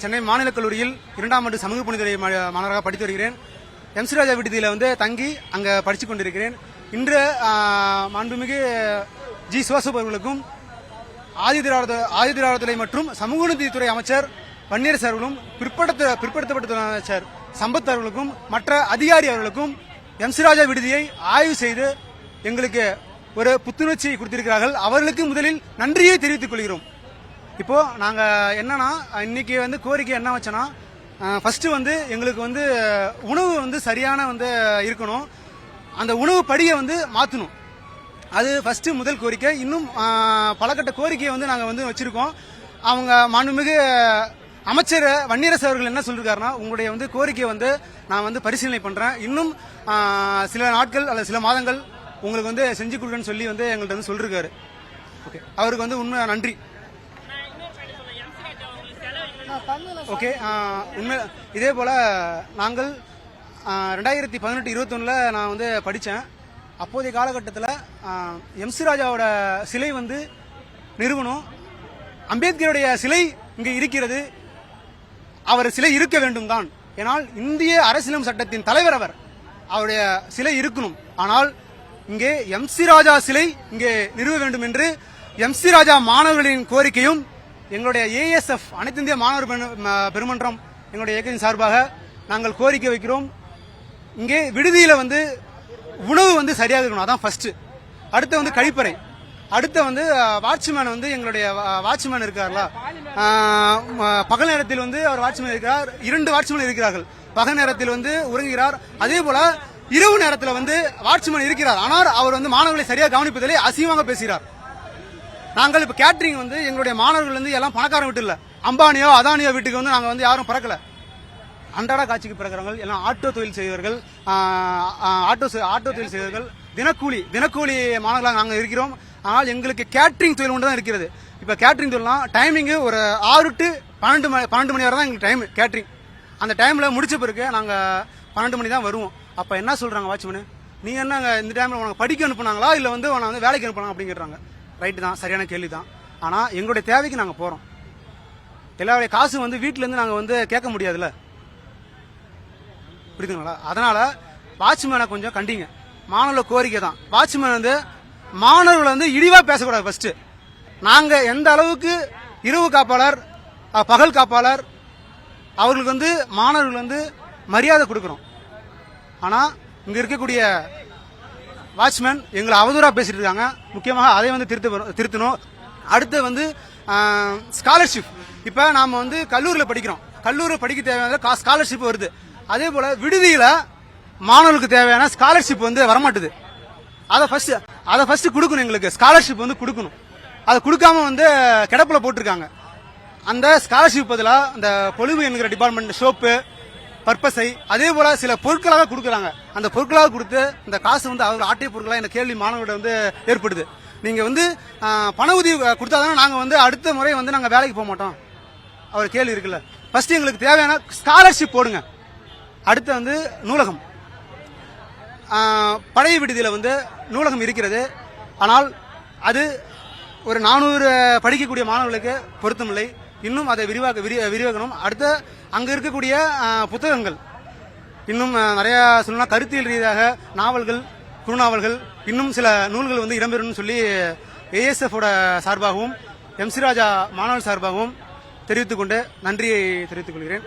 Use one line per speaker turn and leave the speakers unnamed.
சென்னை மாநில கல்லூரியில் 2ஆம் ஆண்டு சமூக பணித்துறை மாணவராக படித்து வருகிறேன். எம் சி ராஜா விடுதியில் வந்து தங்கி அங்கே படித்துக் கொண்டிருக்கிறேன். இன்று மாண்புமிகு ஜி சிவசோப் அவர்களுக்கும் ஆதிதிராவிடத்துறை மற்றும் சமூக நீதித்துறை அமைச்சர் வன்னியரசு அவர்களும் பிற்படுத்தப்பட்ட அமைச்சர் சம்பத் அவர்களுக்கும் மற்ற அதிகாரி அவர்களுக்கும் எம் சி ராஜா விடுதியை ஆய்வு செய்து எங்களுக்கு ஒரு புத்துணர்ச்சியை கொடுத்திருக்கிறார்கள். அவர்களுக்கு முதலில் நன்றியை தெரிவித்துக் கொள்கிறோம். இப்போ நாங்க என்னன்னா இன்னைக்கு வந்து கோரிக்கை என்ன வச்சோன்னா, ஃபர்ஸ்ட் வந்து எங்களுக்கு வந்து உணவு வந்து சரியான வந்து இருக்கணும், அந்த உணவு படியை வந்து மாற்றணும். அது ஃபர்ஸ்ட் முதல் கோரிக்கை. இன்னும் பலகட்ட கோரிக்கையை வந்து நாங்கள் வந்து வச்சிருக்கோம். அவங்க மாண்புமிகு அமைச்சர் வன்னியரசு அவர்கள் என்ன சொல்லிருக்காருன்னா, உங்களுடைய வந்து கோரிக்கையை வந்து நான் வந்து பரிசீலனை பண்றேன், இன்னும் சில நாட்கள் அல்லது சில மாதங்கள் உங்களுக்கு வந்து செஞ்சு கொடுக்குறேன்னு சொல்லி வந்து எங்கள்கிட்ட வந்து சொல்லிருக்காரு. ஓகே, அவருக்கு வந்து உண்மை நன்றி. ஓகே, உண்மை இதே போல நாங்கள் 2018-21 நான் வந்து படித்தேன். அப்போதைய காலகட்டத்தில் எம் சி ராஜாவோட சிலை வந்து நிறுவனம், அம்பேத்கருடைய சிலை இங்கே இருக்கிறது, அவர் சிலை இருக்க வேண்டும் தான். ஏனால் இந்திய அரசியலமைப்பு சட்டத்தின் தலைவர் அவர், அவருடைய சிலை இருக்கணும். ஆனால் இங்கே எம் சி ராஜா சிலை இங்கே நிறுவ வேண்டும் என்று எம் சி ராஜா மாணவர்களின் கோரிக்கையும் எங்களுடைய ASF அனைத்து இந்திய மாணவர் பெருமன்றம் எங்களுடைய இயக்கத்தின் சார்பாக நாங்கள் கோரிக்கை வைக்கிறோம். இங்கே விடுதியில வந்து உணவு வந்து சரியாக இருக்கணும், அதான் ஃபர்ஸ்ட். அடுத்து வந்து கழிப்பறை, அடுத்து வந்து வாட்ச்மேன் வந்து எங்களுடைய வாட்ச்மேன் இருக்கார்ல, பகல் நேரத்தில் வந்து அவர் வாட்ச்மேன் இருக்கிறார், 2 வாட்ச்மேன் இருக்கிறார்கள். பகல் நேரத்தில் வந்து உறங்குகிறார். அதே போல இரவு நேரத்தில் வந்து வாட்ச்மேன் இருக்கிறார். ஆனால் அவர் வந்து மாணவர்களை சரியாக கவனிப்பதிலே அசிங்கமாக பேசுகிறார். நாங்கள் இப்ப கேட்டரிங் வந்து எங்களுடைய மாணவர்கள் வந்து எல்லாம் பணக்காரன் வீட்டு இல்ல, அம்பானியோ அதானியோ வீட்டுக்கு வந்து நாங்க வந்து யாரும் பிறக்கல, அன்றாட காட்சிக்கு பிறக்கிறவங்க எல்லாம் ஆட்டோ தொழில் செய்வர்கள், ஆட்டோ தொழில் செய்வர்கள், தினக்கூலி மாணவர்களாக நாங்கள் இருக்கிறோம். ஆனால் எங்களுக்கு கேட்டரிங் தொழில் ஒன்று தான் இருக்கிறது. இப்ப கேட்டரிங் தொழில்னா டைமிங் ஒரு 6 to 12 மணி வரை தான் எங்களுக்கு டைம் கேட்டரிங். அந்த டைம்ல முடிச்ச பிறகு நாங்க 12 மணி தான் வருவோம். அப்ப என்ன சொல்றாங்க வாட்ச்மேன், நீங்க என்ன இந்த டைம்ல உனக்கு படிக்க அனுப்புனாங்களா இல்ல வந்து உன வந்து வேலைக்கு அனுப்புனாங்க அப்படின்னு கேட்றாங்க. ரைட்டு தான், சரியான கேள்வி தான். ஆனா எங்களுடைய தேவைக்கு நாங்க போறோம். எல்லாருடைய காசு வந்து வீட்டுல இருந்து நாங்க வந்து கேட்க முடியாதுல்ல, புரியுதுங்களா? அதனால வாட்ச்மேனை கொஞ்சம் கண்டிங்க. மாணவர்கள் கோரிக்கை தான், வாட்ச்மேன் வந்து மாணவர்கள் வந்து இழிவா பேசக்கூடாது. ஃபர்ஸ்ட் நாங்க எந்த அளவுக்கு இரவு காப்பாளர் பகல் காப்பாளர் அவர்களுக்கு வந்து மாணவர்கள் வந்து மரியாதை கொடுக்கிறோம். ஆனா இங்க இருக்கக்கூடிய வாட்ச்மேன் எங்களை அவதூறா பேசிட்டு இருக்காங்க. முக்கியமாக அதை வந்து திருத்தணும். அடுத்து வந்து ஸ்காலர்ஷிப், இப்ப நாம வந்து கல்லூரியில் படிக்கிறோம், கல்லூரியில் படிக்க தேவையான ஸ்காலர்ஷிப் வருது. அதே போல விடுதியில மாணவர்களுக்கு தேவையான ஸ்காலர்ஷிப் வந்து வரமாட்டுது. அதை ஃபர்ஸ்ட் கொடுக்கணும், எங்களுக்கு ஸ்காலர்ஷிப் வந்து கொடுக்கணும். அதை கொடுக்காம வந்து கிடப்புல போட்டிருக்காங்க. அந்த ஸ்காலர்ஷிப் பதிலாக அந்த பொலிவு என்கிற டிபார்ட்மெண்ட் சோப்பு, பர்பஸை அதே போல சில பொருட்களாக கொடுக்குறாங்க. அந்த பொருட்களாக கொடுத்து இந்த காசு வந்து அவர் ஆட்டை பொருட்களாக இந்த கேள்வி மாணவர்கிட்ட வந்து ஏற்படுது. நீங்க வந்து பண உதவி கொடுத்தாதானே நாங்க வந்து அடுத்த முறை வந்து நாங்க வேலைக்கு போக மாட்டோம், அவர் கேள்வி இருக்குல்ல. ஃபர்ஸ்ட் எங்களுக்கு தேவையான ஸ்காலர்ஷிப் போடுங்க. அடுத்து வந்து நூலகம், பழைய விடுதியில வந்து நூலகம் இருக்கிறது. ஆனால் அது ஒரு 400 படிக்கக்கூடிய மாணவர்களுக்கு பொருத்தமில்லை. இன்னும் அதை விரிவாக்கணும். அடுத்து அங்க இருக்கக்கூடிய புத்தகங்கள் இன்னும் நிறைய சொல்லணும், கருத்தியல் ரீதியாக நாவல்கள், குறுநாவல்கள், இன்னும் சில நூல்கள் வந்து இடம்பெறும் சொல்லி ASF சார்பாகவும் எம் சி ராஜா மாணவர் சார்பாகவும் தெரிவித்துக் கொண்டு நன்றியை தெரிவித்துக் கொள்கிறேன்.